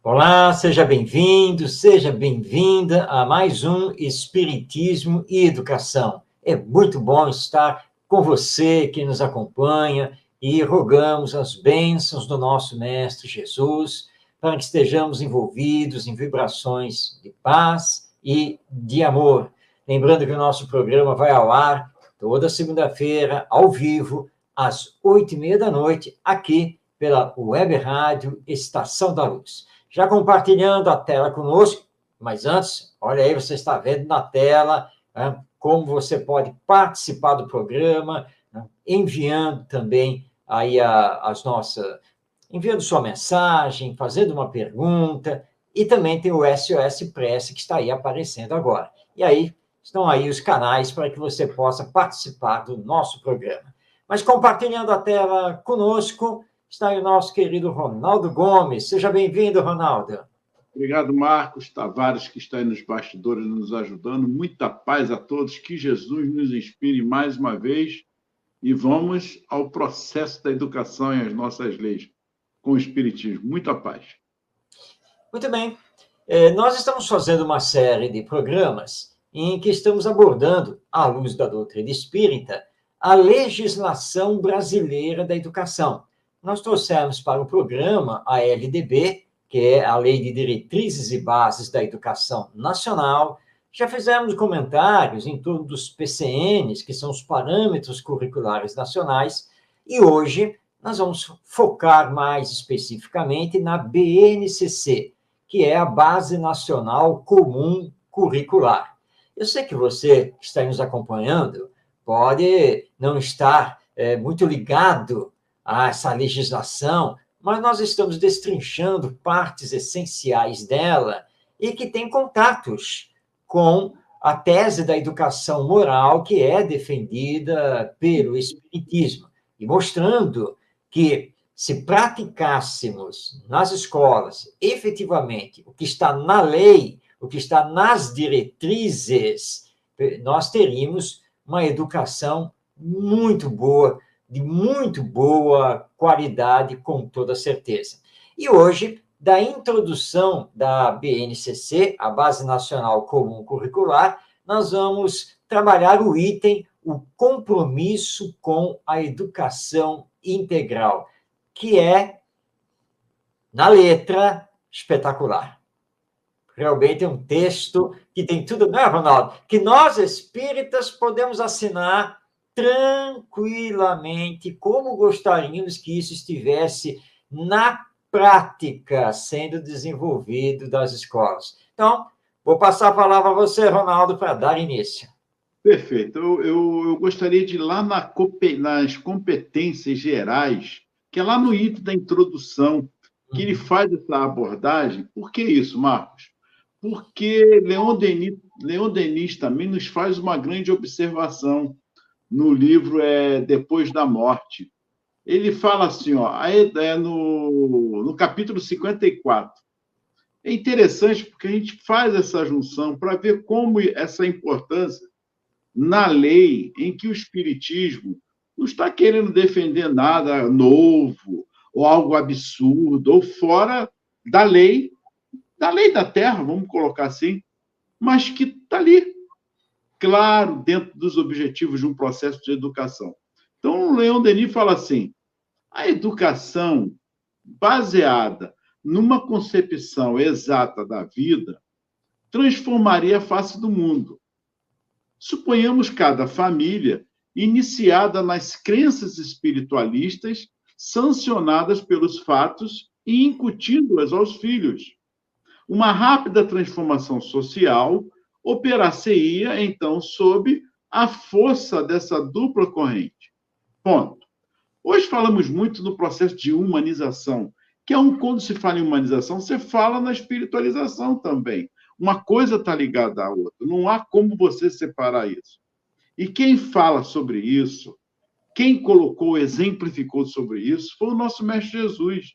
Olá, seja bem-vindo, seja bem-vinda a mais um Espiritismo e Educação. É muito bom estar com você que nos acompanha e rogamos as bênçãos do nosso Mestre Jesus para que estejamos envolvidos em vibrações de paz e de amor. Lembrando que o nosso programa vai ao ar toda segunda-feira, ao vivo, às 8h30 aqui pela Web Rádio Estação da Luz. Já compartilhando a tela conosco, mas antes, olha aí, você está vendo na tela, né, como você pode participar do programa, né, enviando também aí enviando sua mensagem, fazendo uma pergunta, e também tem o SOS Prece que está aí aparecendo agora. E aí, estão aí os canais para que você possa participar do nosso programa. Mas compartilhando a tela conosco, está aí o nosso querido Ronaldo Gomes. Seja bem-vindo, Ronaldo. Obrigado, Marcos Tavares, que está aí nos bastidores nos ajudando. Muita paz a todos, que Jesus nos inspire mais uma vez e vamos ao processo da educação e às nossas leis com o Espiritismo. Muita paz. Muito bem. Nós estamos fazendo uma série de programas em que estamos abordando, à luz da doutrina espírita, a legislação brasileira da educação. Nós trouxemos para o programa a LDB, que é a Lei de Diretrizes e Bases da Educação Nacional. Já fizemos comentários em torno dos PCNs, que são os Parâmetros Curriculares Nacionais, e hoje nós vamos focar mais especificamente na BNCC, que é a Base Nacional Comum Curricular. Eu sei que você que está nos acompanhando pode não estar muito ligado a essa legislação, mas nós estamos destrinchando partes essenciais dela e que tem contatos com a tese da educação moral que é defendida pelo Espiritismo, e mostrando que, se praticássemos nas escolas efetivamente o que está na lei, o que está nas diretrizes, nós teríamos uma educação muito boa, de muito boa qualidade, com toda certeza. E hoje, da introdução da BNCC, a Base Nacional Comum Curricular, nós vamos trabalhar o item, o compromisso com a educação integral, que é, na letra, espetacular. Realmente é um texto que tem tudo, não é, Ronaldo? Que nós, espíritas, podemos assinar tranquilamente, como gostaríamos que isso estivesse na prática, sendo desenvolvido das escolas. Então, vou passar a palavra a você, Ronaldo, para dar início. Perfeito. Eu gostaria de ir lá nas competências gerais, que é lá no item da introdução, que ele faz essa abordagem. Por que isso, Marcos? Porque Leon Denis também nos faz uma grande observação no livro Depois da Morte. Ele fala assim, ó, no capítulo 54. É interessante porque a gente faz essa junção para ver como essa importância na lei em que o Espiritismo não está querendo defender nada novo ou algo absurdo ou fora da lei da Terra, vamos colocar assim, mas que está ali, claro, dentro dos objetivos de um processo de educação. Então, o Leon Denis fala assim, a educação baseada numa concepção exata da vida transformaria a face do mundo. Suponhamos cada família iniciada nas crenças espiritualistas, sancionadas pelos fatos e incutindo-as aos filhos. Uma rápida transformação social operar-se-ia, então, sob a força dessa dupla corrente. Ponto. Hoje falamos muito no processo de humanização, que quando se fala em humanização, você fala na espiritualização também. Uma coisa está ligada à outra. Não há como você separar isso. E quem fala sobre isso, quem colocou, exemplificou sobre isso, foi o nosso Mestre Jesus.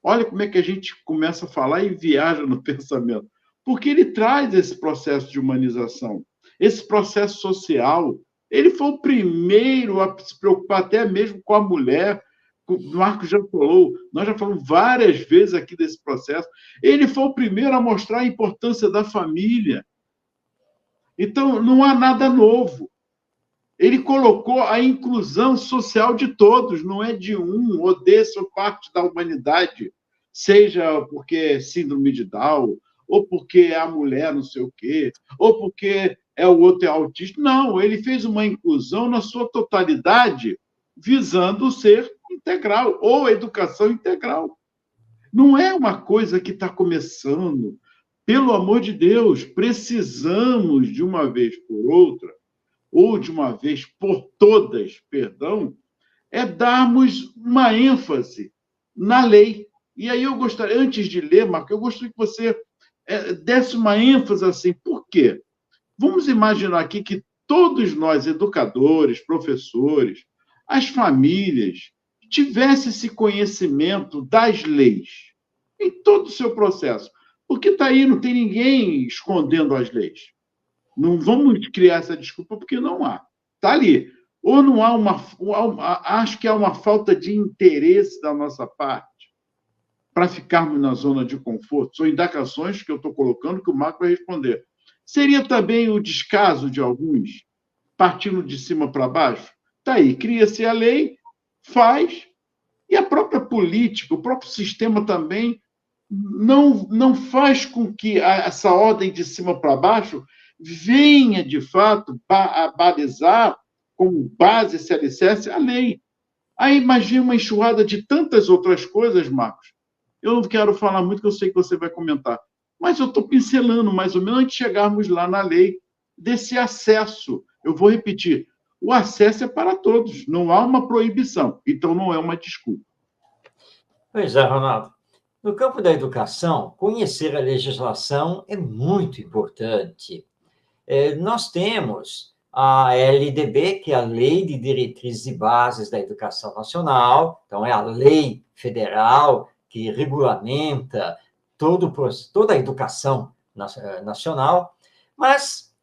Olha como é que a gente começa a falar e viaja no pensamento. Porque ele traz esse processo de humanização, esse processo social. Ele foi o primeiro a se preocupar até mesmo com a mulher, o Marcos já falou, nós já falamos várias vezes aqui desse processo, ele foi o primeiro a mostrar a importância da família. Então, não há nada novo. Ele colocou a inclusão social de todos, não é de um ou desse ou parte da humanidade, seja porque é síndrome de Down, ou porque é a mulher não sei o quê, ou porque o outro é autista. Não, ele fez uma inclusão na sua totalidade, visando ser integral, ou educação integral. Não é uma coisa que está começando. Pelo amor de Deus, precisamos, de uma vez por outra, ou de uma vez por todas, perdão, darmos uma ênfase na lei. E aí eu gostaria, antes de ler, Marco, eu gostaria que você desse uma ênfase assim. Por quê? Vamos imaginar aqui que todos nós, educadores, professores, as famílias, tivessem esse conhecimento das leis em todo o seu processo. Porque está aí, não tem ninguém escondendo as leis. Não vamos criar essa desculpa, porque não há. Está ali. Ou não há acho que há uma falta de interesse da nossa parte para ficarmos na zona de conforto. São indagações que eu estou colocando que o Marco vai responder. Seria também o descaso de alguns, partindo de cima para baixo? Está aí, cria-se a lei, faz, e a própria política, o próprio sistema também não faz com que essa ordem de cima para baixo venha, de fato, a balizar como base, esse alicerce, a lei. Aí imagina uma enxurrada de tantas outras coisas, Marcos. Eu não quero falar muito, que eu sei que você vai comentar, mas eu estou pincelando mais ou menos antes de chegarmos lá na lei desse acesso. Eu vou repetir, o acesso é para todos, não há uma proibição, então não é uma desculpa. Pois é, Ronaldo. No campo da educação, conhecer a legislação é muito importante. Nós temos a LDB, que é a Lei de Diretrizes e Bases da Educação Nacional, então é a lei federal que regulamenta toda a educação nacional, mas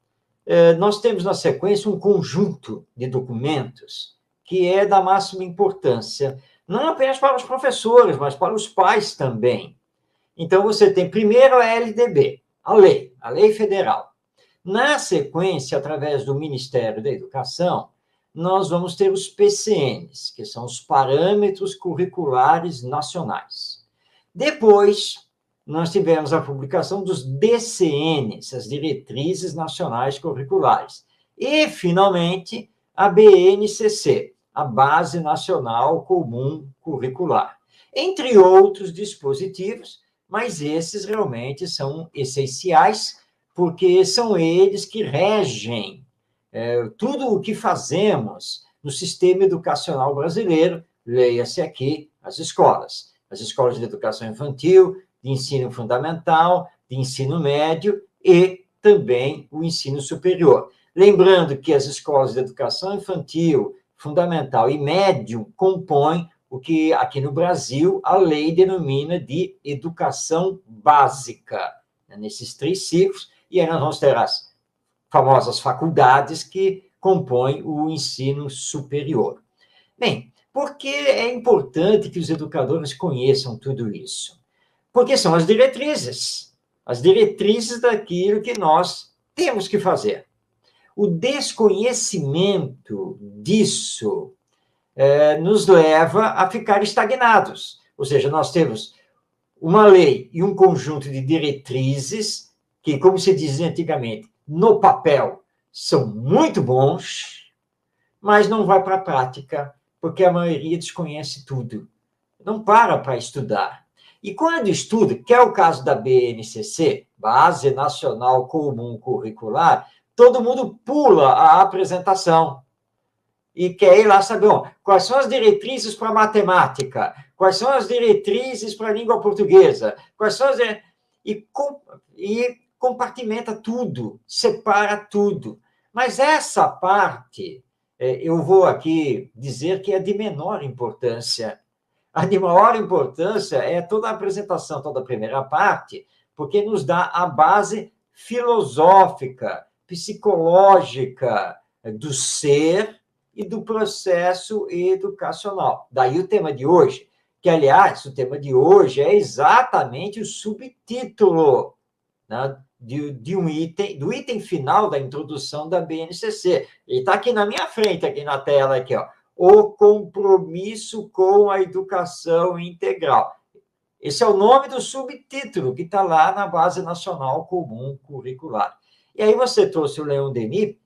nós temos na sequência um conjunto de documentos que é da máxima importância, não apenas para os professores, mas para os pais também. Então, você tem primeiro a LDB, a lei federal. Na sequência, através do Ministério da Educação, nós vamos ter os PCNs, que são os Parâmetros Curriculares Nacionais. Depois, nós tivemos a publicação dos DCNs, as Diretrizes Nacionais Curriculares. E, finalmente, a BNCC, a Base Nacional Comum Curricular. Entre outros dispositivos, mas esses realmente são essenciais, porque são eles que regem tudo o que fazemos no sistema educacional brasileiro, leia-se aqui as escolas de educação infantil, de ensino fundamental, de ensino médio e também o ensino superior. Lembrando que as escolas de educação infantil, fundamental e médio compõem o que aqui no Brasil a lei denomina de educação básica, nesses 3 ciclos, e aí nós vamos ter as famosas faculdades que compõem o ensino superior. Bem, por que é importante que os educadores conheçam tudo isso? Porque são as diretrizes daquilo que nós temos que fazer. O desconhecimento disso nos leva a ficar estagnados. Ou seja, nós temos uma lei e um conjunto de diretrizes que, como se dizia antigamente, no papel são muito bons, mas não vai para a prática, porque a maioria desconhece tudo. Não para estudar. E quando estuda, que é o caso da BNCC, Base Nacional Comum Curricular, todo mundo pula a apresentação e quer ir lá saber quais são as diretrizes para matemática, quais são as diretrizes para a língua portuguesa, quais são e compartimenta tudo, separa tudo. Mas essa parte, eu vou aqui dizer que é de menor importância. A de maior importância é toda a apresentação, toda a primeira parte, porque nos dá a base filosófica, psicológica do ser e do processo educacional. Daí o tema de hoje, que, aliás, o tema de hoje é exatamente o subtítulo, né, do item final da introdução da BNCC. Ele está aqui na minha frente, aqui na tela, aqui, ó, o compromisso com a educação integral. Esse é o nome do subtítulo que está lá na Base Nacional Comum Curricular. E aí você trouxe o Leon Denis,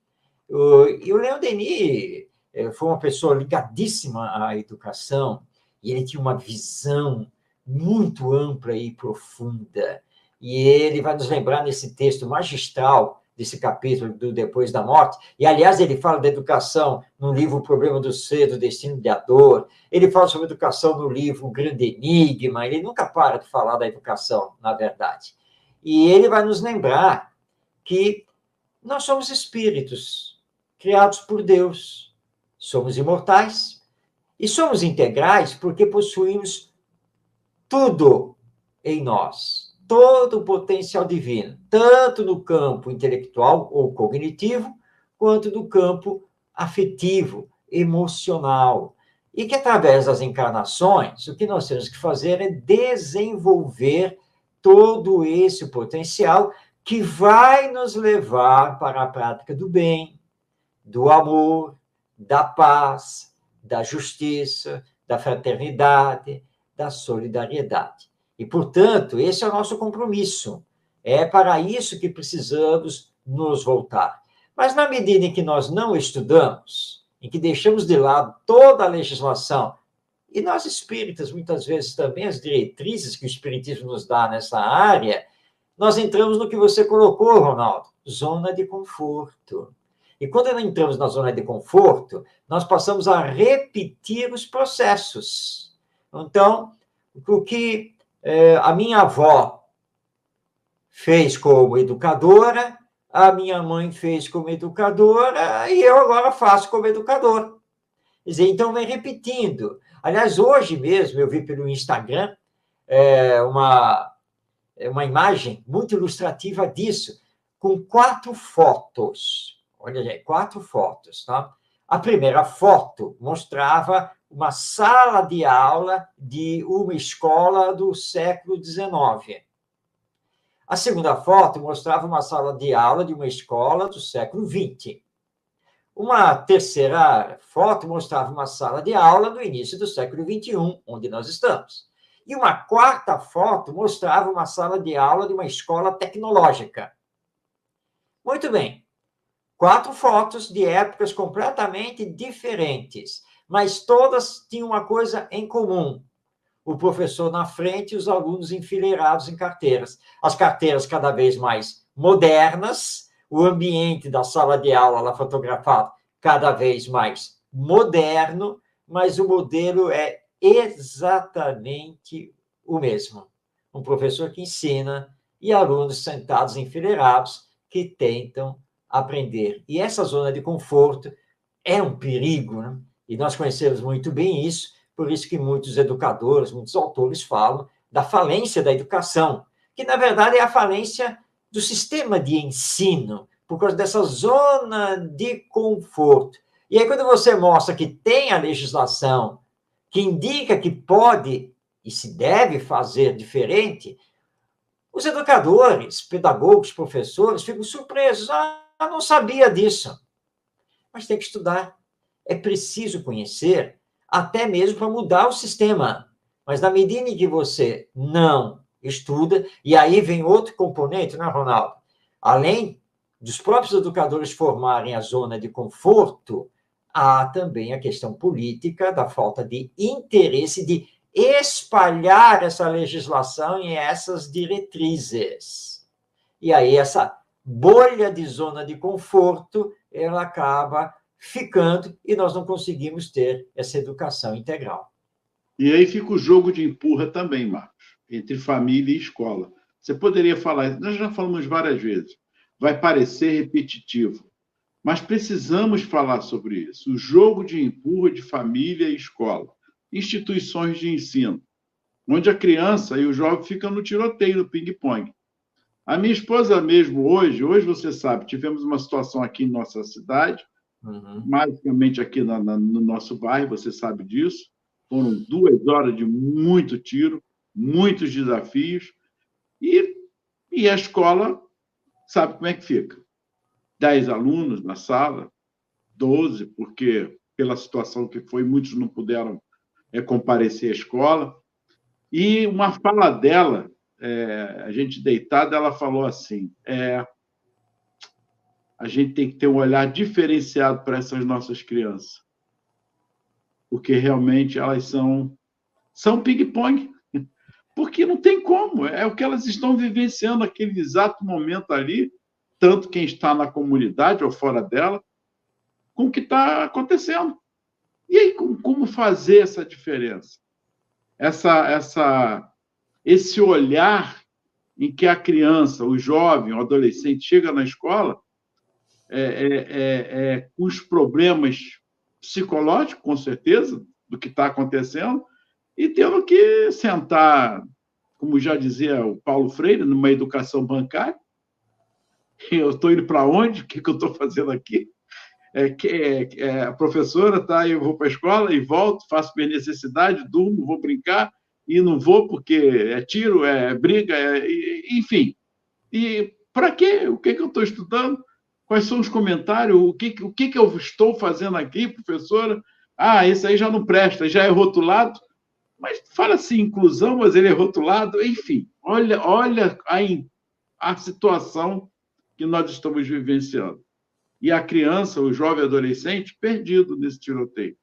e o Leon Denis foi uma pessoa ligadíssima à educação, e ele tinha uma visão muito ampla e profunda. E ele vai nos lembrar nesse texto magistral desse capítulo do Depois da Morte, e, aliás, ele fala da educação no livro O Problema do Ser, do Destino e da Dor, ele fala sobre educação no livro O Grande Enigma, ele nunca para de falar da educação, na verdade. E ele vai nos lembrar que nós somos espíritos criados por Deus, somos imortais e somos integrais porque possuímos tudo em nós, todo o potencial divino, tanto no campo intelectual ou cognitivo, quanto no campo afetivo, emocional. E que, através das encarnações, o que nós temos que fazer é desenvolver todo esse potencial que vai nos levar para a prática do bem, do amor, da paz, da justiça, da fraternidade, da solidariedade. E, portanto, esse é o nosso compromisso. É para isso que precisamos nos voltar. Mas, na medida em que nós não estudamos, em que deixamos de lado toda a legislação, e nós espíritas, muitas vezes também, as diretrizes que o espiritismo nos dá nessa área, nós entramos no que você colocou, Ronaldo, zona de conforto. E quando entramos na zona de conforto, nós passamos a repetir os processos. Então, o que a minha avó fez como educadora, a minha mãe fez como educadora, e eu agora faço como educador. Quer dizer, então, vem repetindo. Aliás, hoje mesmo, eu vi pelo Instagram uma imagem muito ilustrativa disso, com 4 fotos. Olha aí, 4 fotos, tá? A primeira foto mostrava uma sala de aula de uma escola do século XIX. A segunda foto mostrava uma sala de aula de uma escola do século XX. Uma terceira foto mostrava uma sala de aula do início do século XXI, onde nós estamos. E uma quarta foto mostrava uma sala de aula de uma escola tecnológica. Muito bem. 4 fotos de épocas completamente diferentes, mas todas tinham uma coisa em comum. O professor na frente e os alunos enfileirados em carteiras. As carteiras cada vez mais modernas, o ambiente da sala de aula lá fotografado cada vez mais moderno, mas o modelo é exatamente o mesmo. Um professor que ensina e alunos sentados enfileirados que tentam aprender. E essa zona de conforto é um perigo, né? E nós conhecemos muito bem isso, por isso que muitos educadores, muitos autores falam da falência da educação, que, na verdade, é a falência do sistema de ensino, por causa dessa zona de conforto. E aí, quando você mostra que tem a legislação que indica que pode e se deve fazer diferente, os educadores, pedagogos, professores ficam surpresos. Eu não sabia disso. Mas tem que estudar. É preciso conhecer, até mesmo para mudar o sistema. Mas na medida em que você não estuda, e aí vem outro componente, né, Ronaldo? Além dos próprios educadores formarem a zona de conforto, há também a questão política da falta de interesse de espalhar essa legislação e essas diretrizes. E aí essa bolha de zona de conforto, ela acaba ficando e nós não conseguimos ter essa educação integral. E aí fica o jogo de empurra também, Marcos, entre família e escola. Você poderia falar, nós já falamos várias vezes, vai parecer repetitivo, mas precisamos falar sobre isso. O jogo de empurra de família e escola, instituições de ensino, onde a criança e o jovem ficam no tiroteio, no ping-pong. A minha esposa mesmo, hoje você sabe, tivemos uma situação aqui em nossa cidade, basicamente aqui no nosso bairro, você sabe disso. Foram 2 horas de muito tiro, muitos desafios, e a escola sabe como é que fica. 10 alunos na sala, 12, porque pela situação que foi, muitos não puderam comparecer à escola. E uma fala dela, a gente deitada, ela falou assim, a gente tem que ter um olhar diferenciado para essas nossas crianças, porque realmente elas são ping-pong, porque não tem como, é o que elas estão vivenciando naquele exato momento ali, tanto quem está na comunidade ou fora dela, com o que está acontecendo. E aí, como fazer essa diferença? Esse olhar em que a criança, o jovem, o adolescente chega na escola com os problemas psicológicos, com certeza, do que está acontecendo, e tendo que sentar, como já dizia o Paulo Freire, numa educação bancária. Eu estou indo para onde? O que eu estou fazendo aqui? A professora, tá, eu vou para a escola e volto, faço minha necessidade, durmo, vou brincar, e não vou porque é tiro, é briga, enfim. E para quê? O que eu estou estudando? Quais são os comentários? O que eu estou fazendo aqui, professora? Ah, esse aí já não presta, já é rotulado. Mas fala assim, inclusão, mas ele é rotulado. Enfim, olha a situação que nós estamos vivenciando. E a criança, o jovem adolescente, perdido nesse tiroteio.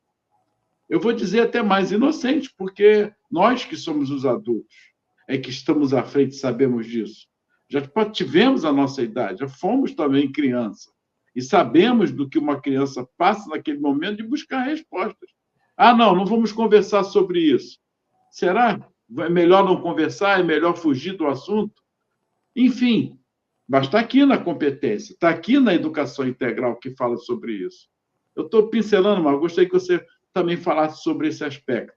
Eu vou dizer até mais inocente, porque nós que somos os adultos, que estamos à frente, sabemos disso. Já tivemos a nossa idade, já fomos também criança. E sabemos do que uma criança passa naquele momento de buscar respostas. Ah, não vamos conversar sobre isso. Será? É melhor não conversar? É melhor fugir do assunto? Enfim, mas está aqui na competência, está aqui na educação integral que fala sobre isso. Eu estou pincelando, mas gostaria que você também falasse sobre esse aspecto.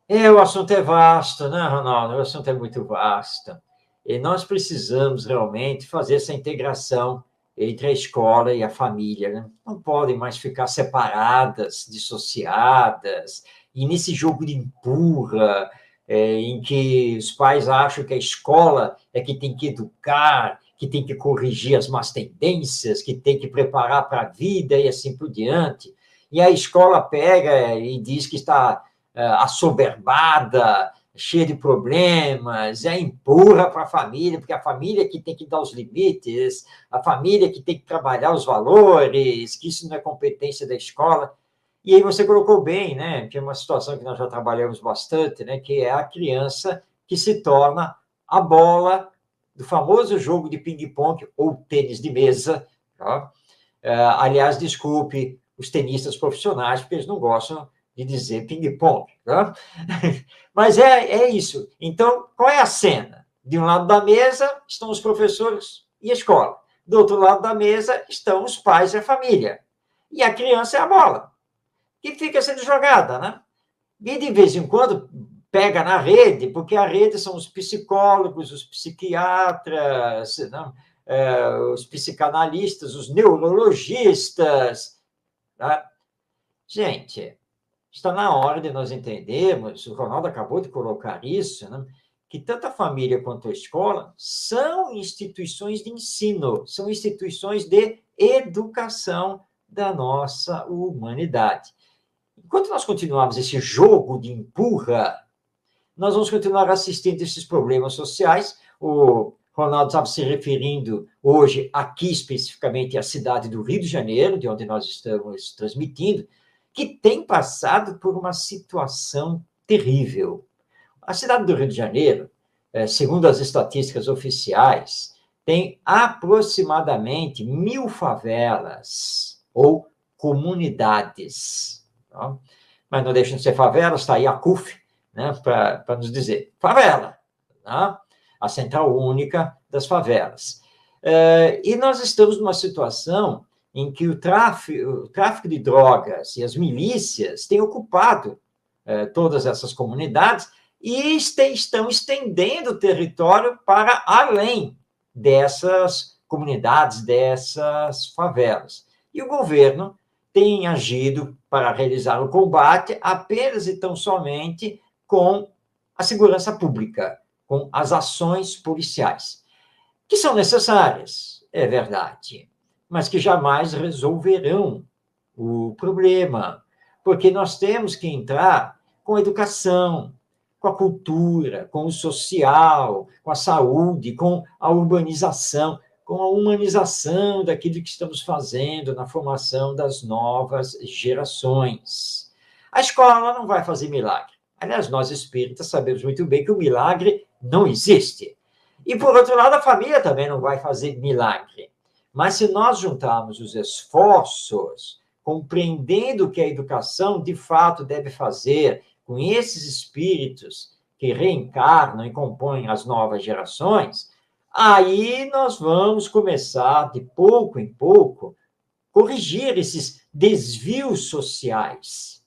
O assunto é vasto, né, Ronaldo? O assunto é muito vasto. E nós precisamos realmente fazer essa integração entre a escola e a família, né? Não podem mais ficar separadas, dissociadas, e nesse jogo de empurra, em que os pais acham que a escola é que tem que educar, que tem que corrigir as más tendências, que tem que preparar para a vida e assim por diante. E a escola pega e diz que está assoberbada, cheia de problemas, empurra para a família, porque a família que tem que dar os limites, a família que tem que trabalhar os valores, que isso não é competência da escola. E aí você colocou bem, né, que é uma situação que nós já trabalhamos bastante, né, que é a criança que se torna a bola do famoso jogo de ping-pong ou tênis de mesa. Tá? Aliás, desculpe os tenistas profissionais, porque eles não gostam de dizer ping-pong. Tá? Mas é isso. Então, qual é a cena? De um lado da mesa estão os professores e a escola. Do outro lado da mesa estão os pais e a família. E a criança é a bola, que fica sendo jogada, né? E de vez em quando pega na rede, porque a rede são os psicólogos, os psiquiatras, não? Os psicanalistas, os neurologistas. Tá? Gente, está na hora de nós entendermos, o Ronaldo acabou de colocar isso, né? Que tanto a família quanto a escola são instituições de ensino, são instituições de educação da nossa humanidade. Enquanto nós continuarmos esse jogo de empurra, nós vamos continuar assistindo esses problemas sociais. O Ronaldo estava se referindo hoje, aqui especificamente, à cidade do Rio de Janeiro, de onde nós estamos transmitindo, que tem passado por uma situação terrível. A cidade do Rio de Janeiro, segundo as estatísticas oficiais, tem aproximadamente 1.000 favelas ou comunidades. Tá? Mas não deixam de ser favelas, está aí a CUF, né, para nos dizer. Favela, tá? A central única das favelas. E nós estamos numa situação em que o tráfico de drogas e as milícias têm ocupado todas essas comunidades e estão estendendo o território para além dessas comunidades, dessas favelas. E o governo tem agido para realizar o combate apenas e tão somente com a segurança pública, com as ações policiais, que são necessárias, é verdade, mas que jamais resolverão o problema, porque nós temos que entrar com a educação, com a cultura, com o social, com a saúde, com a urbanização, com a humanização daquilo que estamos fazendo na formação das novas gerações. A escola não vai fazer milagre. Aliás, nós espíritas sabemos muito bem que o milagre não existe. E, por outro lado, a família também não vai fazer milagre. Mas se nós juntarmos os esforços, compreendendo o que a educação de fato deve fazer com esses espíritos que reencarnam e compõem as novas gerações, aí nós vamos começar, de pouco em pouco, corrigir esses desvios sociais.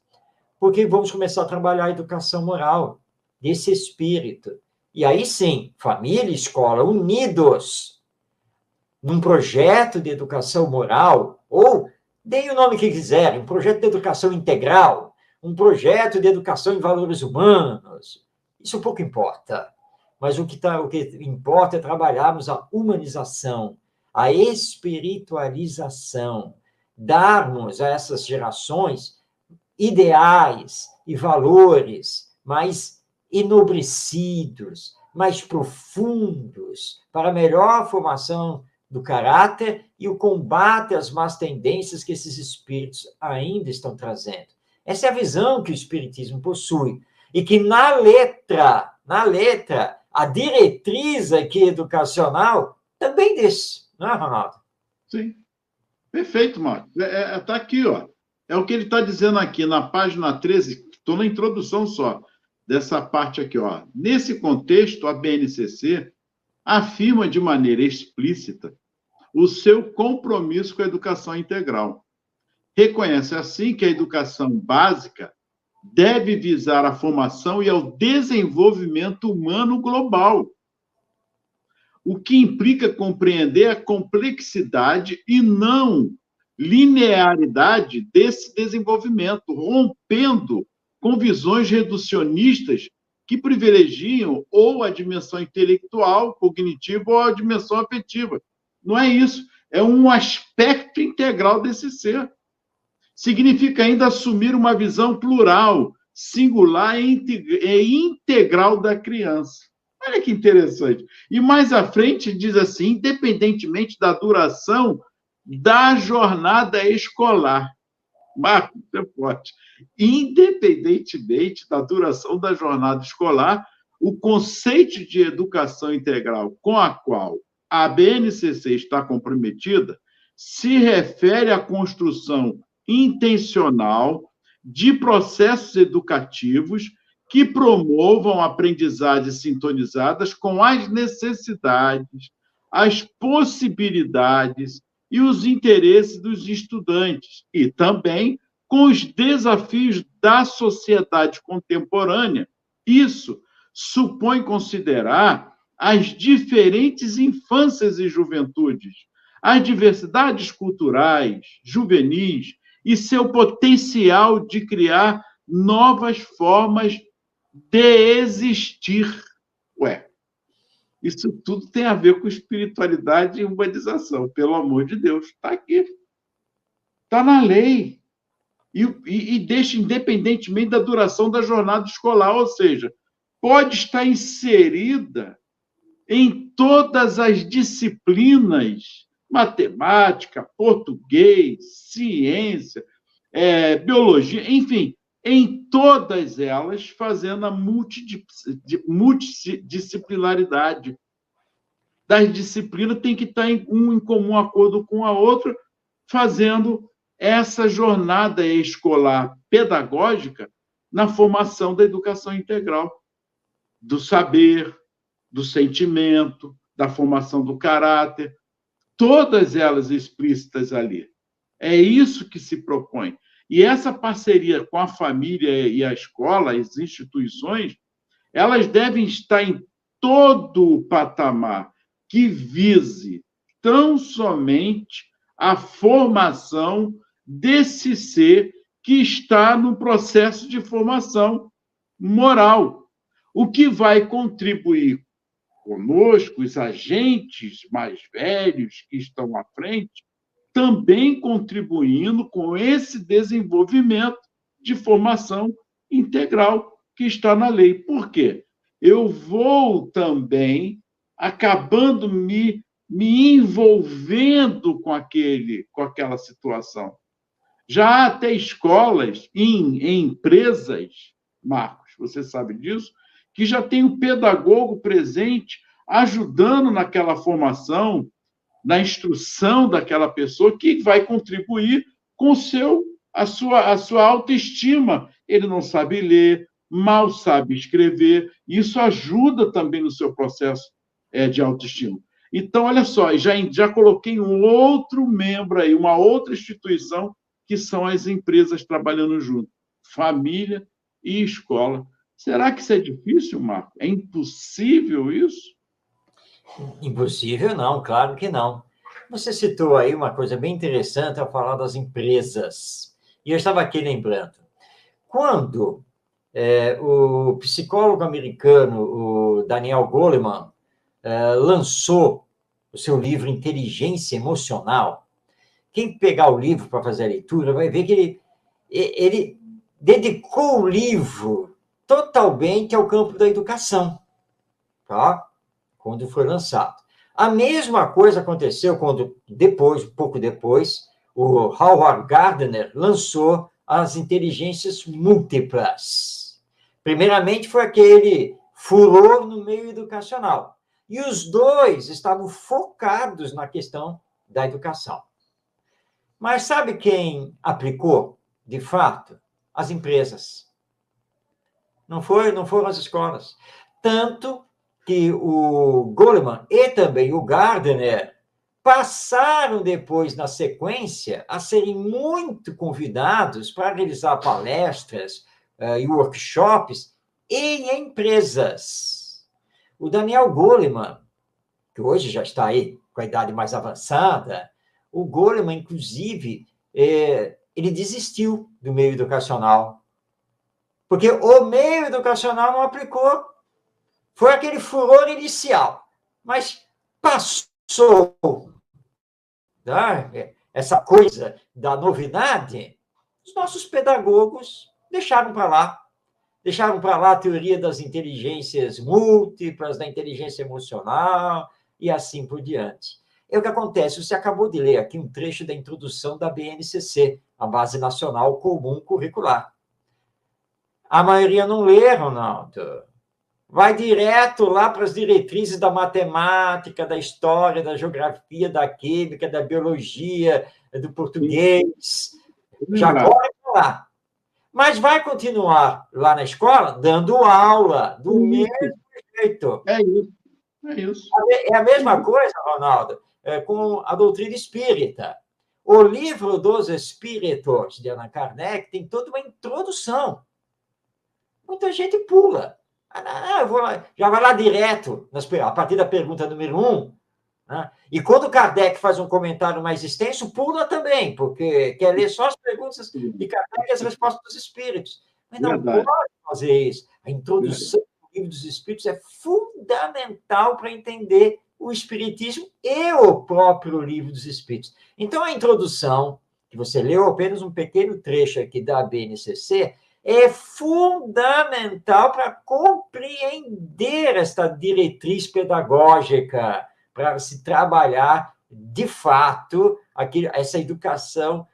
Porque vamos começar a trabalhar a educação moral desse espírito. E aí sim, família e escola unidos num projeto de educação moral, ou deem o nome que quiserem, um projeto de educação integral, um projeto de educação em valores humanos. Isso pouco importa. Mas o que importa é trabalharmos a humanização, a espiritualização, darmos a essas gerações ideais e valores mais enobrecidos, mais profundos, para a melhor formação do caráter e o combate às más tendências que esses espíritos ainda estão trazendo. Essa é a visão que o espiritismo possui. E que na letra, a diretriz aqui educacional também diz, não é, Ronaldo? Sim. Perfeito, Marcos. Está aqui, ó. É o que ele está dizendo aqui na página 13, estou na introdução só, dessa parte aqui, ó. Nesse contexto, a BNCC afirma de maneira explícita o seu compromisso com a educação integral. Reconhece, assim, que a educação básica deve visar a formação e ao desenvolvimento humano global, o que implica compreender a complexidade e não linearidade desse desenvolvimento, rompendo com visões reducionistas que privilegiam ou a dimensão intelectual, cognitiva, ou a dimensão afetiva. Não é isso. É um aspecto integral desse ser. Significa ainda assumir uma visão plural, singular e integral da criança. Olha que interessante. E mais à frente diz assim, independentemente da duração da jornada escolar. Marcos, é forte. Independentemente da duração da jornada escolar, o conceito de educação integral com a qual a BNCC está comprometida se refere à construção intencional de processos educativos que promovam aprendizagens sintonizadas com as necessidades, as possibilidades e os interesses dos estudantes, e também com os desafios da sociedade contemporânea. Isso supõe considerar as diferentes infâncias e juventudes, as diversidades culturais, juvenis e seu potencial de criar novas formas de existir. Ué, isso tudo tem a ver com espiritualidade e humanização, pelo amor de Deus. Está aqui. Está na lei. E deixa independentemente da duração da jornada escolar, ou seja, pode estar inserida em todas as disciplinas, matemática, português, ciência, biologia, enfim, em todas elas, fazendo a multidisciplinaridade das disciplinas, tem que estar em comum acordo com a outra, fazendo essa jornada escolar pedagógica na formação da educação integral, do saber, do sentimento, da formação do caráter, todas elas explícitas ali. É isso que se propõe. E essa parceria com a família e a escola, as instituições, elas devem estar em todo o patamar que vise tão somente a formação desse ser que está no processo de formação moral, o que vai contribuir conosco, os agentes mais velhos que estão à frente, também contribuindo com esse desenvolvimento de formação integral que está na lei. Por quê? Eu vou também acabando me envolvendo com aquela situação. Já há até escolas em empresas, Marcos, você sabe disso, que já tem o pedagogo presente ajudando naquela formação, na instrução daquela pessoa, que vai contribuir com a sua autoestima. Ele não sabe ler, mal sabe escrever, isso ajuda também no seu processo de autoestima. Então, olha só, já coloquei um outro membro aí, uma outra instituição, que são as empresas trabalhando junto, família e escola. Será que isso é difícil, Marco? É impossível isso? Impossível não, claro que não. Você citou aí uma coisa bem interessante ao falar das empresas. E eu estava aqui lembrando. Quando o psicólogo americano, o Daniel Goleman, lançou o seu livro Inteligência Emocional, quem pegar o livro para fazer a leitura vai ver que ele dedicou o livro totalmente ao campo da educação, tá? Quando foi lançado. A mesma coisa aconteceu quando, pouco depois, o Howard Gardner lançou as inteligências múltiplas. Primeiramente, foi aquele furor no meio educacional. E os dois estavam focados na questão da educação. Mas sabe quem aplicou, de fato? As empresas. Não foram as escolas. Tanto que o Goleman e também o Gardner passaram depois, na sequência, a serem muito convidados para realizar palestras e workshops em empresas. O Daniel Goleman, que hoje já está aí com a idade mais avançada, o Goleman, inclusive, ele desistiu do meio educacional, porque o meio educacional não aplicou. Foi aquele furor inicial, mas passou, tá? Essa coisa da novidade, os nossos pedagogos deixaram para lá. Deixaram para lá a teoria das inteligências múltiplas, da inteligência emocional e assim por diante. É o que acontece, você acabou de ler aqui um trecho da introdução da BNCC, a Base Nacional Comum Curricular. A maioria não lê, Ronaldo. Vai direto lá para as diretrizes da matemática, da história, da geografia, da química, da biologia, do português. Já corre para lá. Mas vai continuar lá na escola dando aula do mesmo jeito. É isso. É isso. É a mesma coisa, Ronaldo, com a doutrina espírita. O livro dos Espíritos, de Allan Kardec, tem toda uma introdução. Muita gente pula. Já vai lá direto, a partir da pergunta número 1. Né? E quando Kardec faz um comentário mais extenso, pula também, porque quer ler só as perguntas de Kardec e as respostas dos Espíritos. Mas não pode fazer isso. A introdução do livro dos Espíritos é fundamental para entender o Espiritismo e o próprio livro dos Espíritos. Então, a introdução, que você leu apenas um pequeno trecho aqui da BNCC, é fundamental para compreender esta diretriz pedagógica, para se trabalhar, de fato, essa educação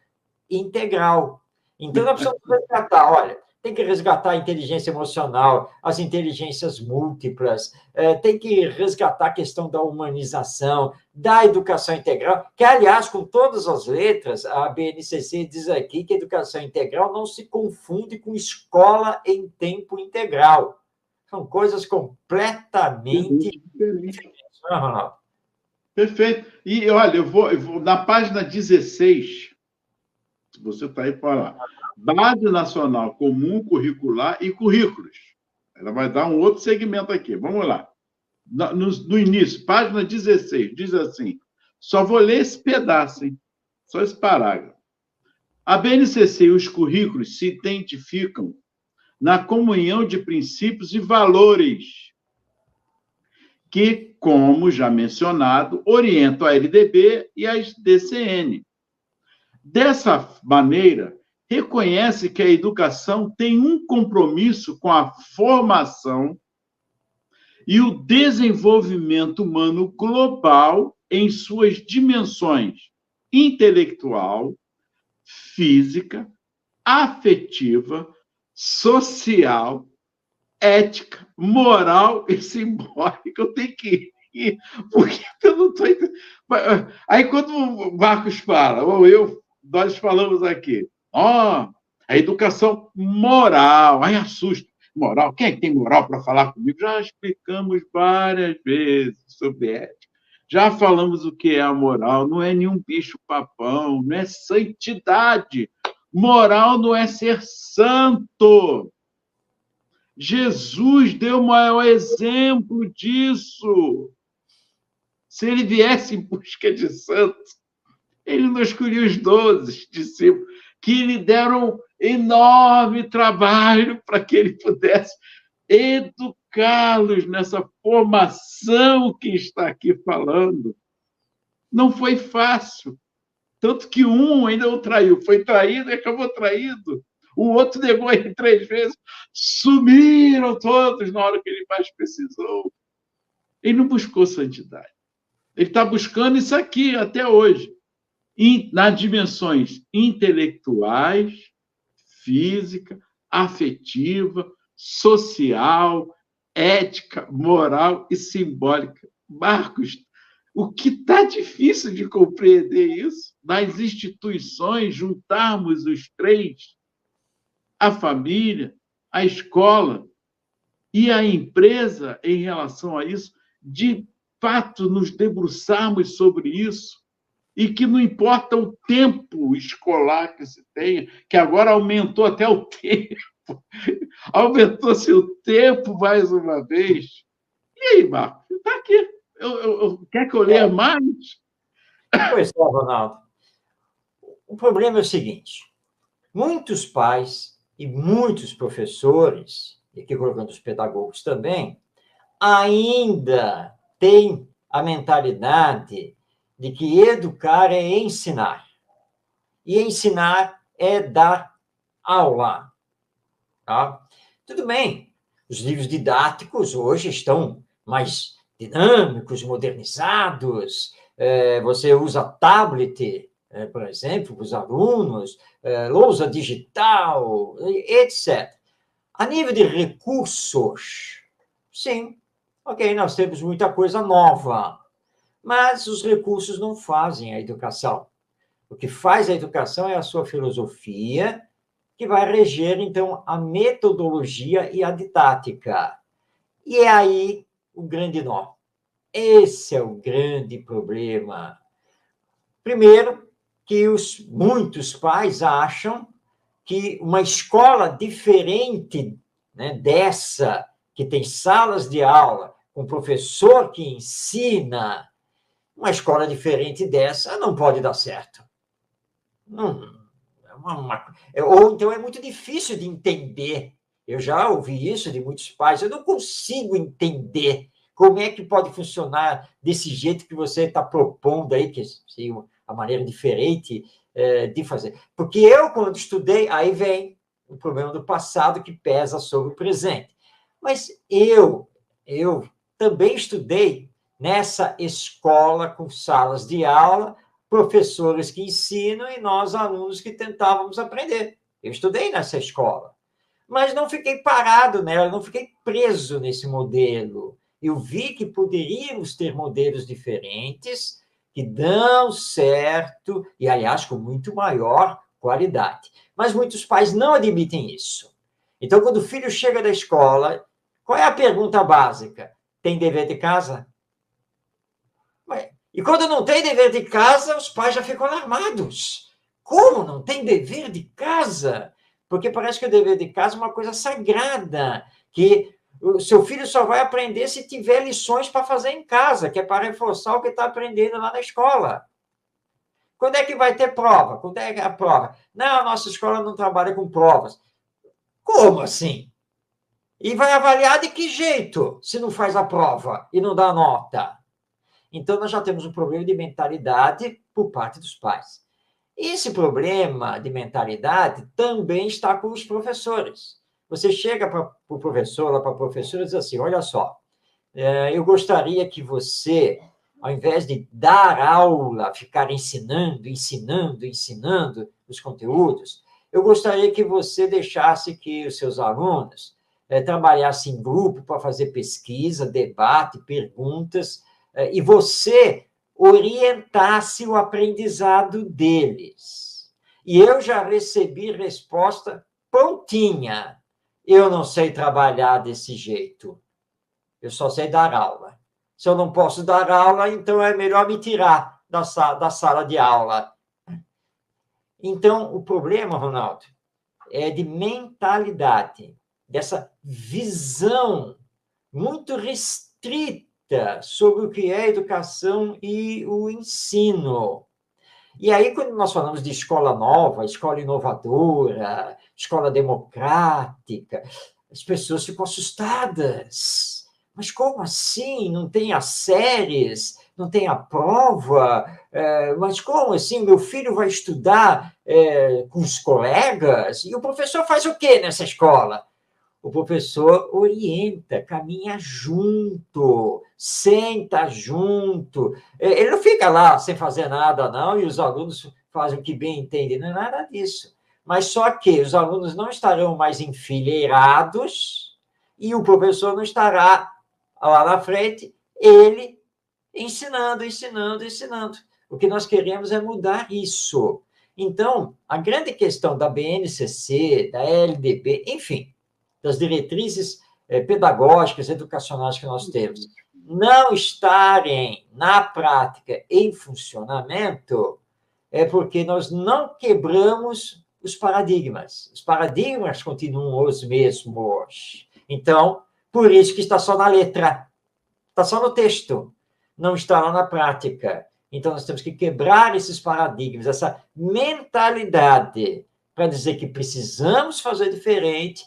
integral. Então, nós precisamos resgatar, olha, tem que resgatar a inteligência emocional, as inteligências múltiplas, tem que resgatar a questão da humanização, da educação integral, que, aliás, com todas as letras, a BNCC diz aqui que a educação integral não se confunde com escola em tempo integral. São coisas completamente diferentes, não é, Ronaldo? Perfeito. E, olha, eu vou na página 16, se você está aí para lá, Base Nacional Comum Curricular e Currículos. Ela vai dar um outro segmento aqui. Vamos lá. No início, página 16, diz assim, só vou ler esse pedaço, hein? Só esse parágrafo. A BNCC e os currículos se identificam na comunhão de princípios e valores que, como já mencionado, orientam a LDB e a DCN. Dessa maneira, reconhece que a educação tem um compromisso com a formação e o desenvolvimento humano global em suas dimensões intelectual, física, afetiva, social, ética, moral e simbólica. Eu tenho que ir, porque eu não estou entendendo. Aí, quando o Marcos fala, ou nós falamos aqui, a educação moral, aí assusta. Moral, quem é que tem moral para falar comigo? Já explicamos várias vezes sobre ética. Já falamos o que é a moral, não é nenhum bicho-papão, não é santidade. Moral não é ser santo. Jesus deu o maior exemplo disso. Se ele viesse em busca de santos, ele não escolheu os 12 discípulos, que lhe deram enorme trabalho para que ele pudesse educá-los nessa formação que está aqui falando. Não foi fácil. Tanto que um ainda o traiu. Foi traído e acabou traído. O outro negou ele 3 vezes. Sumiram todos na hora que ele mais precisou. Ele não buscou santidade. Ele está buscando isso aqui até hoje. Nas dimensões intelectuais, física, afetiva, social, ética, moral e simbólica. Marcos, o que está difícil de compreender isso, nas instituições, juntarmos os 3, a família, a escola e a empresa em relação a isso, de fato nos debruçarmos sobre isso, e que não importa o tempo escolar que se tenha, que agora aumentou até o tempo, aumentou-se o tempo mais uma vez. E aí, Marcos? Está aqui. Quer que eu leia mais? Pois é, Ronaldo. O problema é o seguinte: muitos pais e muitos professores, e aqui colocando os pedagogos também, ainda têm a mentalidade de que educar é ensinar. E ensinar é dar aula. Tá? Tudo bem, os livros didáticos hoje estão mais dinâmicos, modernizados. Você usa tablet, por exemplo, para os alunos, lousa digital, etc. A nível de recursos, sim, ok, nós temos muita coisa nova, mas os recursos não fazem a educação. O que faz a educação é a sua filosofia, que vai reger, então, a metodologia e a didática. E é aí o grande nó. Esse é o grande problema. Primeiro, que muitos pais acham que uma escola diferente, né, dessa, que tem salas de aula, com professor que ensina, uma escola diferente dessa não pode dar certo. Ou então é muito difícil de entender. Eu já ouvi isso de muitos pais. Eu não consigo entender como é que pode funcionar desse jeito que você está propondo aí, que seria a maneira diferente de fazer. Porque eu, quando estudei, aí vem o problema do passado que pesa sobre o presente. Mas eu também estudei nessa escola com salas de aula, professores que ensinam e nós, alunos, que tentávamos aprender. Eu estudei nessa escola, mas não fiquei parado nela, não fiquei preso nesse modelo. Eu vi que poderíamos ter modelos diferentes que dão certo e, aliás, com muito maior qualidade. Mas muitos pais não admitem isso. Então, quando o filho chega da escola, qual é a pergunta básica? Tem dever de casa? E quando não tem dever de casa, os pais já ficam alarmados. Como não tem dever de casa? Porque parece que o dever de casa é uma coisa sagrada, que o seu filho só vai aprender se tiver lições para fazer em casa, que é para reforçar o que está aprendendo lá na escola. Quando é que vai ter prova? Quando é que é a prova? Não, a nossa escola não trabalha com provas. Como assim? E vai avaliar de que jeito, se não faz a prova e não dá nota? Então, nós já temos um problema de mentalidade por parte dos pais. Esse problema de mentalidade também está com os professores. Você chega para o professor, para a professora, e diz assim, olha só, eu gostaria que você, ao invés de dar aula, ficar ensinando os conteúdos, eu gostaria que você deixasse que os seus alunos trabalhassem em grupo para fazer pesquisa, debate, perguntas, e você orientasse o aprendizado deles. E eu já recebi resposta prontinha. Eu não sei trabalhar desse jeito. Eu só sei dar aula. Se eu não posso dar aula, então é melhor me tirar da sala de aula. Então, o problema, Ronaldo, é de mentalidade, dessa visão muito restrita sobre o que é educação e o ensino. E aí, quando nós falamos de escola nova, escola inovadora, escola democrática, as pessoas ficam assustadas. Mas como assim? Não tem as séries, não tem a prova? Mas como assim? Meu filho vai estudar com os colegas? E o professor faz o quê nessa escola? O professor orienta, caminha junto, senta junto. Ele não fica lá sem fazer nada, não, e os alunos fazem o que bem entendem. Não é nada disso. Mas só que os alunos não estarão mais enfileirados e o professor não estará lá na frente, ele ensinando. O que nós queremos é mudar isso. Então, a grande questão da BNCC, da LDB, enfim, das diretrizes pedagógicas, educacionais que nós temos, não estarem na prática em funcionamento, é porque nós não quebramos os paradigmas. Os paradigmas continuam os mesmos. Então, por isso que está só na letra, está só no texto, não está lá na prática. Então, nós temos que quebrar esses paradigmas, essa mentalidade, para dizer que precisamos fazer diferente,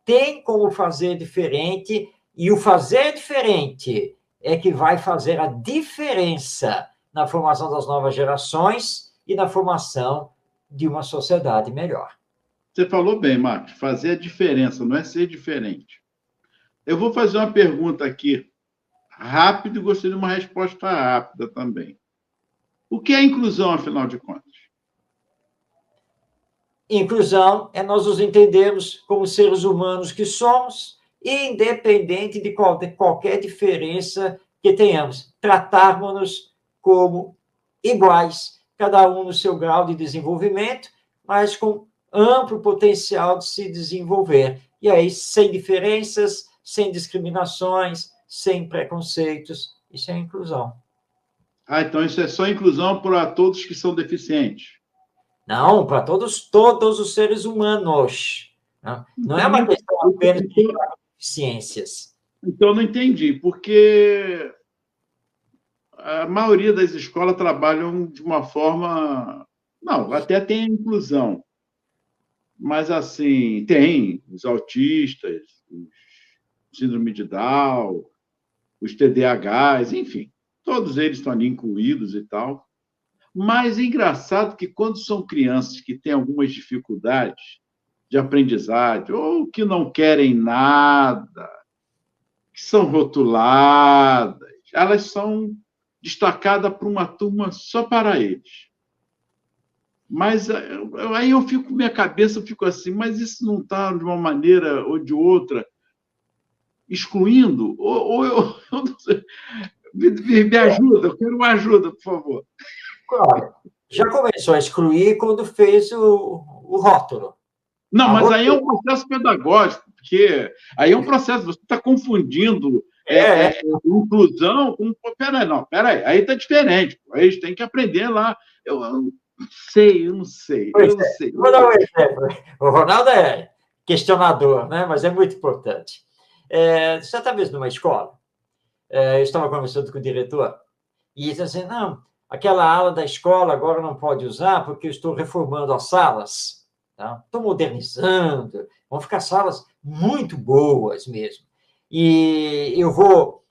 tem como fazer diferente, e o fazer diferente é que vai fazer a diferença na formação das novas gerações e na formação de uma sociedade melhor. Você falou bem, Marcos, fazer a diferença, não é ser diferente. Eu vou fazer uma pergunta aqui, rápido, e gostaria de uma resposta rápida também. O que é inclusão, afinal de contas? Inclusão é nós nos entendermos como seres humanos que somos, independente de qualquer diferença que tenhamos. Tratarmos-nos como iguais, cada um no seu grau de desenvolvimento, mas com amplo potencial de se desenvolver. E aí, sem diferenças, sem discriminações, sem preconceitos. Isso é inclusão. Então isso é só inclusão para todos que são deficientes? Não, para todos os seres humanos. Não é uma questão apenas de deficiências. Então, não entendi, porque a maioria das escolas trabalham de uma forma... Não, até tem a inclusão, mas, assim, tem os autistas, os síndrome de Down, os TDAHs, enfim, todos eles estão ali incluídos e tal. Mas é engraçado que, quando são crianças que têm algumas dificuldades de aprendizagem, ou que não querem nada, que são rotuladas, elas são destacadas para uma turma só para eles. Mas aí eu fico, minha cabeça fica assim, mas isso não está, de uma maneira ou de outra, excluindo? Ou eu não sei. Me ajuda, eu quero uma ajuda, por favor. Claro. Já começou a excluir quando fez o rótulo. Não, mas aí é um processo pedagógico, porque aí é um processo, você está confundindo inclusão com... Peraí, aí está diferente, aí eles têm que aprender lá. Eu não sei. Vou dar um exemplo. O Ronaldo é questionador, né? Mas é muito importante. Certa vez numa escola, eu estava conversando com o diretor, e ele disse assim, não, aquela ala da escola agora não pode usar porque eu estou reformando as salas, tá? Estou modernizando, vão ficar salas muito boas mesmo. E eu vou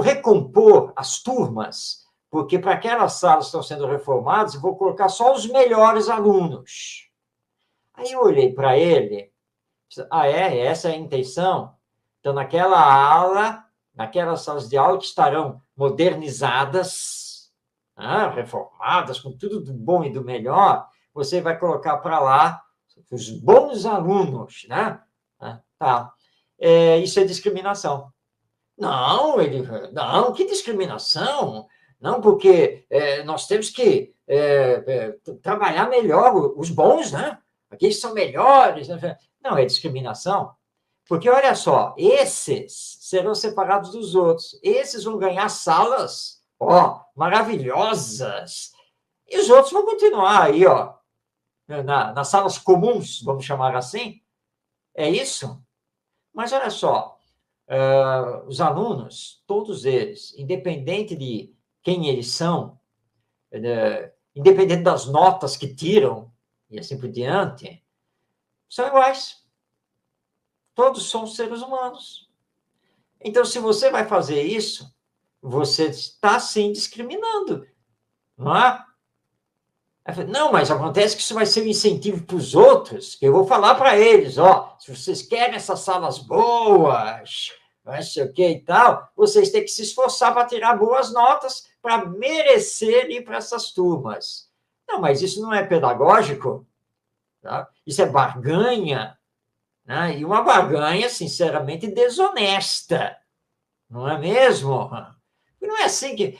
recompor as turmas, porque para aquelas salas que estão sendo reformadas, eu vou colocar só os melhores alunos. Aí eu olhei para ele, essa é a intenção? Então, naquela ala, naquelas salas de aula que estarão modernizadas, reformadas, com tudo do bom e do melhor, você vai colocar para lá os bons alunos, né? Tá. Isso é discriminação. Não, não, que discriminação? Não, porque nós temos que trabalhar melhor os bons, né? Aqueles são melhores. Né? Não, é discriminação. Porque, olha só, esses serão separados dos outros. Esses vão ganhar salas, maravilhosas. E os outros vão continuar aí, nas salas comuns, vamos chamar assim. É isso? Mas, olha só, os alunos, todos eles, independente de quem eles são, independente das notas que tiram, e assim por diante, são iguais. Todos são seres humanos. Então, se você vai fazer isso, você está, sim, discriminando. Não é? Não, mas acontece que isso vai ser um incentivo para os outros, que eu vou falar para eles, se vocês querem essas salas boas, não sei o que e tal, vocês têm que se esforçar para tirar boas notas para merecer ir para essas turmas. Não, mas isso não é pedagógico, tá? Isso é barganha, né? E uma barganha, sinceramente, desonesta, não é mesmo? Não é assim que...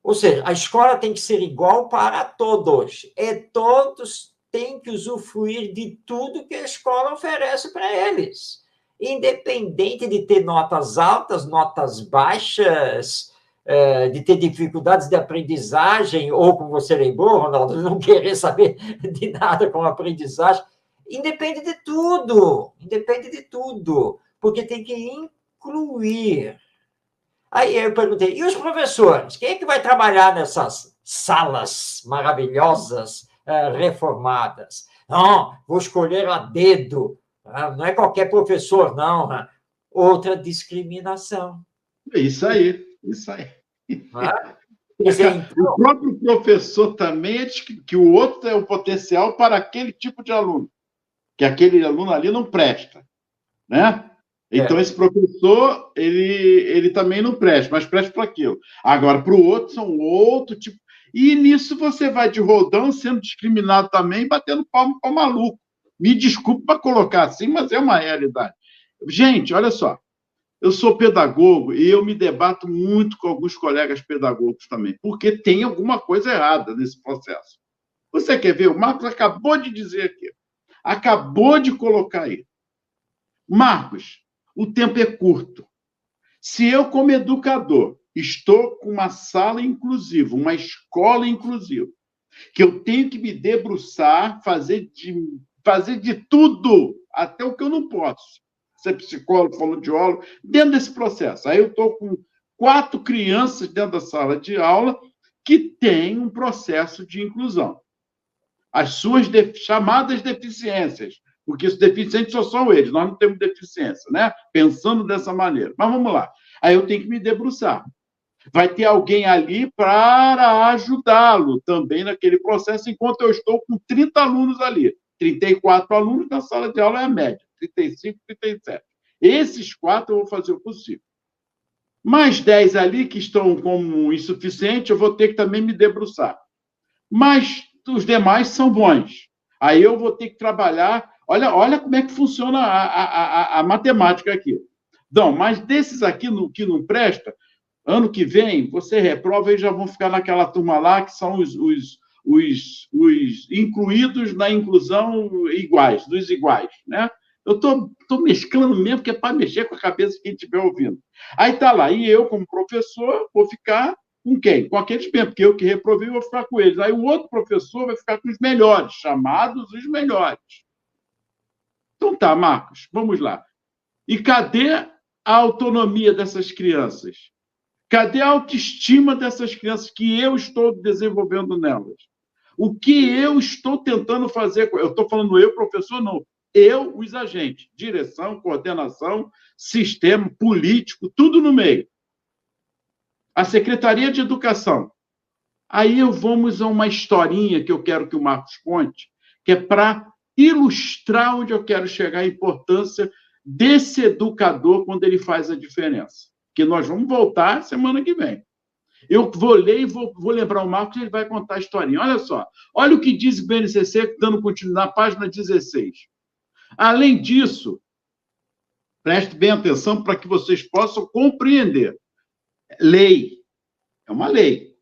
Ou seja, a escola tem que ser igual para todos, e todos têm que usufruir de tudo que a escola oferece para eles, independente de ter notas altas, notas baixas, de ter dificuldades de aprendizagem, ou, como você lembrou, Ronaldo, não querer saber de nada com aprendizagem. Independe de tudo, porque tem que incluir. Aí eu perguntei, e os professores? Quem é que vai trabalhar nessas salas maravilhosas, reformadas? Não, vou escolher a dedo. Não é qualquer professor, não. Outra discriminação. Isso aí, isso aí. Então... O próprio professor também diz que o outro é o potencial para aquele tipo de aluno, que aquele aluno ali não presta, né? Então, esse professor, ele também não presta, mas presta para aquilo. Agora, para o outro, são outro tipo. E nisso você vai de rodão, sendo discriminado também, batendo palmo para maluco. Me desculpe para colocar assim, mas é uma realidade. Gente, olha só. Eu sou pedagogo e eu me debato muito com alguns colegas pedagogos também, porque tem alguma coisa errada nesse processo. Você quer ver? O Marcos acabou de dizer aqui. Acabou de colocar aí. Marcos, o tempo é curto. Se eu, como educador, estou com uma sala inclusiva, uma escola inclusiva, que eu tenho que me debruçar, fazer de tudo, até o que eu não posso, ser psicólogo, fonoaudiólogo, dentro desse processo. Aí eu estou com 4 crianças dentro da sala de aula que têm um processo de inclusão. As suas chamadas deficiências, porque os deficientes só são eles, nós não temos deficiência, né? Pensando dessa maneira. Mas vamos lá. Aí eu tenho que me debruçar. Vai ter alguém ali para ajudá-lo também naquele processo, enquanto eu estou com 30 alunos ali. 34 alunos na sala de aula é a média, 35, 37. Esses 4 eu vou fazer o possível. Mais 10 ali que estão como insuficiente, eu vou ter que também me debruçar. Mas os demais são bons. Aí eu vou ter que trabalhar. Olha como é que funciona a matemática aqui. Não, mas desses aqui que não presta, ano que vem, você reprova e já vão ficar naquela turma lá que são os incluídos na inclusão iguais, dos iguais, né? Eu estou mesclando mesmo, que é para mexer com a cabeça de quem estiver ouvindo. Aí está lá, e eu, como professor, vou ficar com quem? Com aqueles mesmo, porque eu que reprovei, vou ficar com eles. Aí o outro professor vai ficar com os melhores, chamados os melhores. Então tá, Marcos, vamos lá. E cadê a autonomia dessas crianças? Cadê a autoestima dessas crianças que eu estou desenvolvendo nelas? O que eu estou tentando fazer? Eu estou falando eu, professor, não. Eu, os agentes, direção, coordenação, sistema, político, tudo no meio. A Secretaria de Educação. Aí vamos a uma historinha que eu quero que o Marcos conte, que é para ilustrar onde eu quero chegar, a importância desse educador quando ele faz a diferença. Que nós vamos voltar semana que vem. Eu vou ler e vou lembrar o Marcos e ele vai contar a historinha. Olha só, olha o que diz o BNCC, dando continuidade na página 16. Além disso, preste bem atenção para que vocês possam compreender. Lei. É uma lei.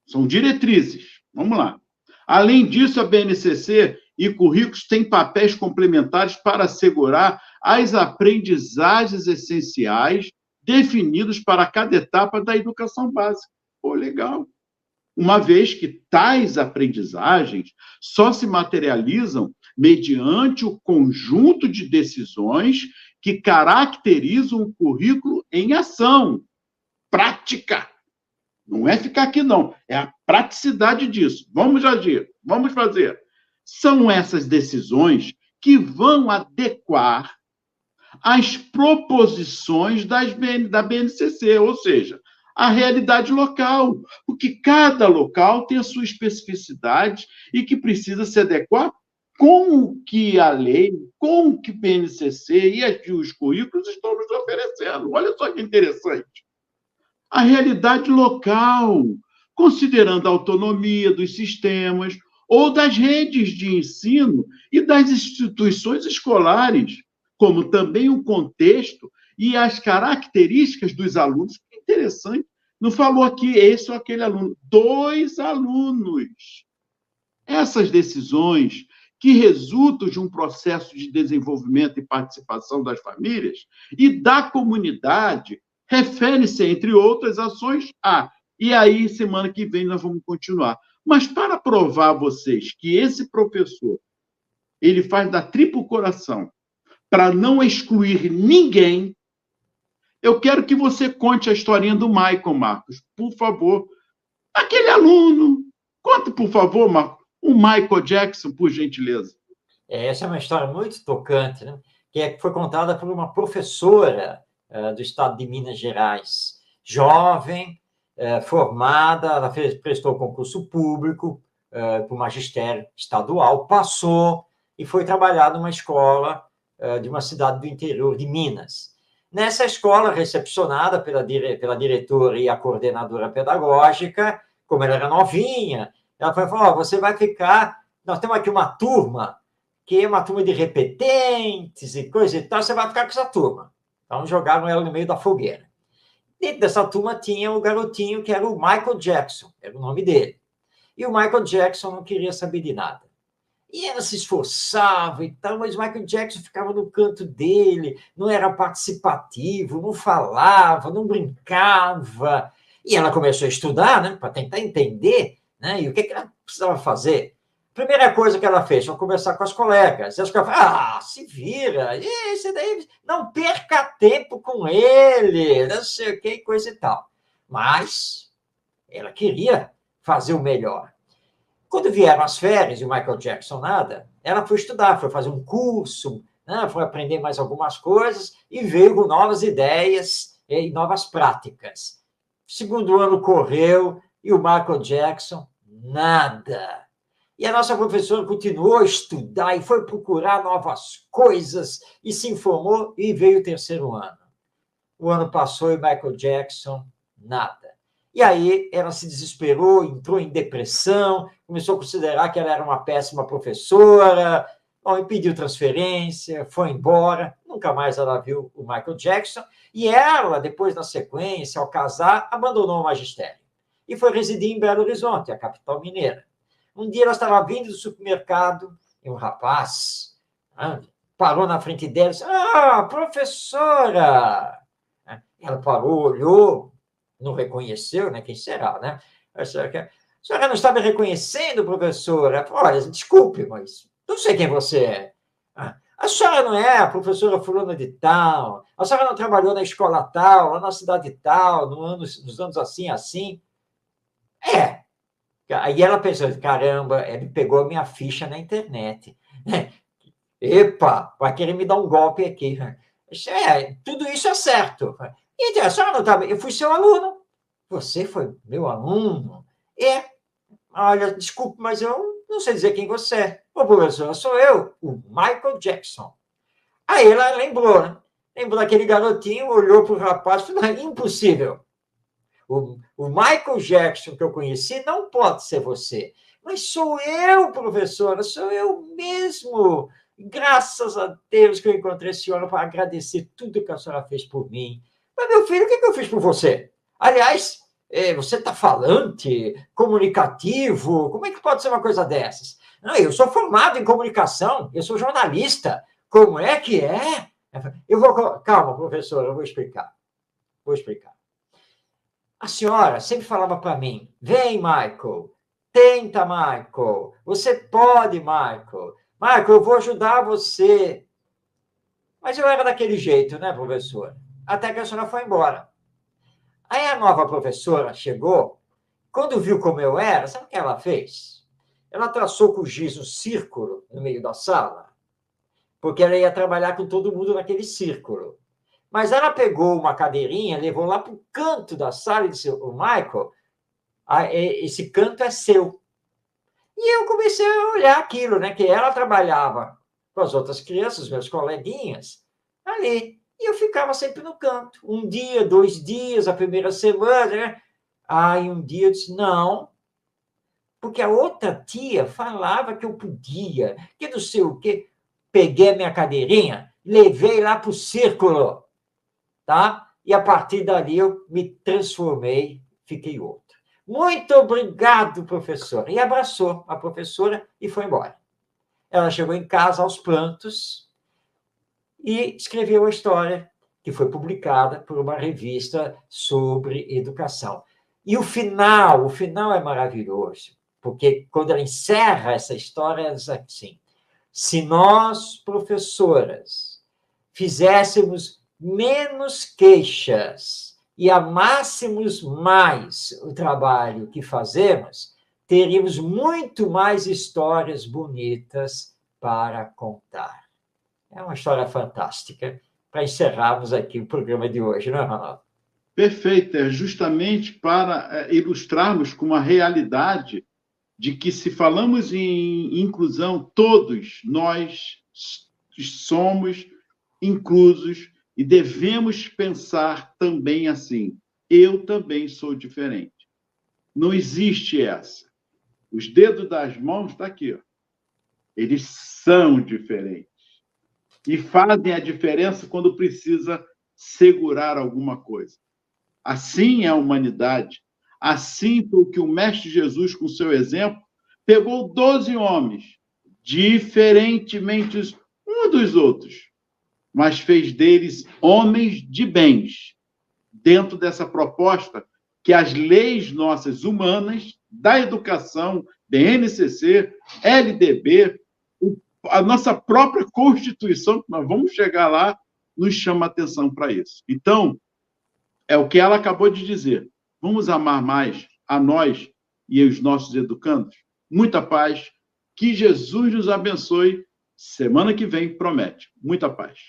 São diretrizes. Vamos lá. Além disso, a BNCC e currículos têm papéis complementares para assegurar as aprendizagens essenciais definidos para cada etapa da educação básica. Pô, legal. Uma vez que tais aprendizagens só se materializam mediante o conjunto de decisões que caracterizam o currículo em ação, prática. Não é ficar aqui, não. É a praticidade disso. Vamos agir, vamos fazer. São essas decisões que vão adequar as proposições da BNCC, ou seja, a realidade local, porque cada local tem a sua especificidade e que precisa se adequar com o que a lei, com o que o BNCC e os currículos estão nos oferecendo. Olha só que interessante. A realidade local, considerando a autonomia dos sistemas ou das redes de ensino e das instituições escolares, como também o contexto e as características dos alunos. Que interessante. Não falou aqui esse ou aquele aluno. 2 alunos. Essas decisões que resultam de um processo de desenvolvimento e participação das famílias e da comunidade refere-se, entre outras ações, a... E aí, semana que vem, nós vamos continuar. Mas para provar a vocês que esse professor ele faz da triplo coração para não excluir ninguém, eu quero que você conte a historinha do Michael, Marcos, por favor. Aquele aluno. Conta, por favor, Marcos, o Michael Jackson, por gentileza. Essa é uma história muito tocante, né? Que foi contada por uma professora do estado de Minas Gerais, jovem, formada, ela prestou concurso público para o magistério estadual, passou e foi trabalhar numa escola de uma cidade do interior de Minas. Nessa escola, recepcionada pela diretora e a coordenadora pedagógica, como ela era novinha, ela falou, você vai ficar... Nós temos aqui uma turma, que é uma turma de repetentes e coisa e tal, você vai ficar com essa turma. Então, jogaram ela no meio da fogueira. Dentro dessa turma tinha o garotinho que era o Michael Jackson, era o nome dele. E o Michael Jackson não queria saber de nada. E ela se esforçava e tal, mas o Michael Jackson ficava no canto dele, não era participativo, não falava, não brincava. E ela começou a estudar, né, para tentar entender, né, e o que ela precisava fazer. Primeira coisa que ela fez foi conversar com as colegas. As colegas falaram, se vira, esse daí, não perca tempo com ele, não sei o que, coisa e tal. Mas ela queria fazer o melhor. Quando vieram as férias e o Michael Jackson nada, ela foi estudar, foi fazer um curso, né, foi aprender mais algumas coisas e veio com novas ideias e novas práticas. O segundo ano correu e o Michael Jackson, nada. E a nossa professora continuou a estudar e foi procurar novas coisas e se informou e veio o terceiro ano. O ano passou e o Michael Jackson, nada. E aí ela se desesperou, entrou em depressão, começou a considerar que ela era uma péssima professora, bom, pediu transferência, foi embora, nunca mais ela viu o Michael Jackson, e ela, depois, na sequência, ao casar, abandonou o magistério e foi residir em Belo Horizonte, a capital mineira. Um dia ela estava vindo do supermercado e um rapaz parou na frente dela e disse, professora! Ela parou, olhou, não reconheceu, né? Quem será, né? A senhora não está me reconhecendo, professora? Olha, desculpe, mas não sei quem você é. A senhora não é a professora fulana de tal, a senhora não trabalhou na escola tal, lá na cidade tal, nos anos assim, assim. É. Aí ela pensou, caramba, ele pegou a minha ficha na internet. Epa, vai querer me dar um golpe aqui. Tudo isso é certo. E a senhora não está... Eu fui seu aluno. Você foi meu aluno? Olha, desculpe, mas eu não sei dizer quem você é. Ô, professor, sou eu, o Michael Jackson. Aí ela lembrou, né? Lembrou daquele garotinho, olhou para o rapaz e falou, impossível. O Michael Jackson que eu conheci não pode ser você. Mas sou eu, professora, sou eu mesmo. Graças a Deus que eu encontrei a senhora para agradecer tudo que a senhora fez por mim. Mas, meu filho, o que eu fiz por você? Aliás, você está falante, comunicativo, como é que pode ser uma coisa dessas? Não, eu sou formado em comunicação, eu sou jornalista. Como é que é? Calma, professora, eu vou explicar. Vou explicar. A senhora sempre falava para mim, vem, Michael, tenta, Michael, você pode, Michael. Michael, eu vou ajudar você. Mas eu era daquele jeito, né, professor? Até que a senhora foi embora. Aí a nova professora chegou, quando viu como eu era, sabe o que ela fez? Ela traçou com o giz um círculo no meio da sala, porque ela ia trabalhar com todo mundo naquele círculo. Mas ela pegou uma cadeirinha, levou lá para o canto da sala e disse, Michael, esse canto é seu. E eu comecei a olhar aquilo, né? Que ela trabalhava com as outras crianças, meus coleguinhas, ali. E eu ficava sempre no canto. Um dia, 2 dias, a primeira semana, né? Aí um dia eu disse, não, porque a outra tia falava que eu podia, que não sei o quê. Peguei a minha cadeirinha, levei lá para o círculo. Tá? E a partir dali eu me transformei, fiquei outro. Muito obrigado, professora. E abraçou a professora e foi embora. Ela chegou em casa aos prantos e escreveu a história que foi publicada por uma revista sobre educação. E o final é maravilhoso, porque quando ela encerra essa história, ela diz assim, se nós, professoras, fizéssemos menos queixas e amássemos mais o trabalho que fazemos, teríamos muito mais histórias bonitas para contar. É uma história fantástica para encerrarmos aqui o programa de hoje, não é, Ronaldo? Perfeito, é justamente para ilustrarmos com uma realidade de que, se falamos em inclusão, todos nós somos inclusos e devemos pensar também assim. Eu também sou diferente. Não existe essa. Os dedos das mãos estão aqui. Ó. Eles são diferentes. E fazem a diferença quando precisa segurar alguma coisa. Assim é a humanidade. Assim foi o que o Mestre Jesus, com seu exemplo, pegou 12 homens, diferentemente uns dos outros, mas fez deles homens de bens, dentro dessa proposta que as leis nossas humanas, da educação, BNCC, LDB, a nossa própria Constituição, que nós vamos chegar lá, nos chama a atenção para isso. Então, é o que ela acabou de dizer. Vamos amar mais a nós e os nossos educandos? Muita paz. Que Jesus nos abençoe. Semana que vem promete. Muita paz.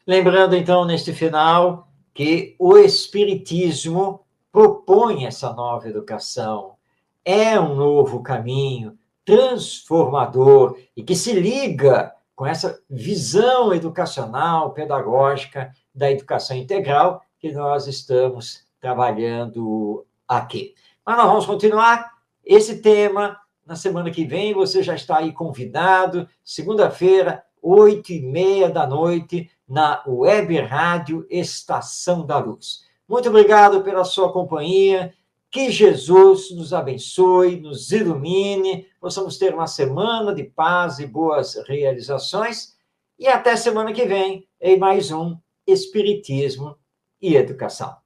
Lembrando, então, neste final, que o Espiritismo propõe essa nova educação. É um novo caminho transformador e que se liga com essa visão educacional, pedagógica da educação integral que nós estamos trabalhando aqui. Mas nós vamos continuar esse tema na semana que vem. Você já está aí convidado, segunda-feira, 20h30, na Web Rádio Estação da Luz. Muito obrigado pela sua companhia. Que Jesus nos abençoe, nos ilumine, possamos ter uma semana de paz e boas realizações. E até semana que vem, em mais um Espiritismo e Educação.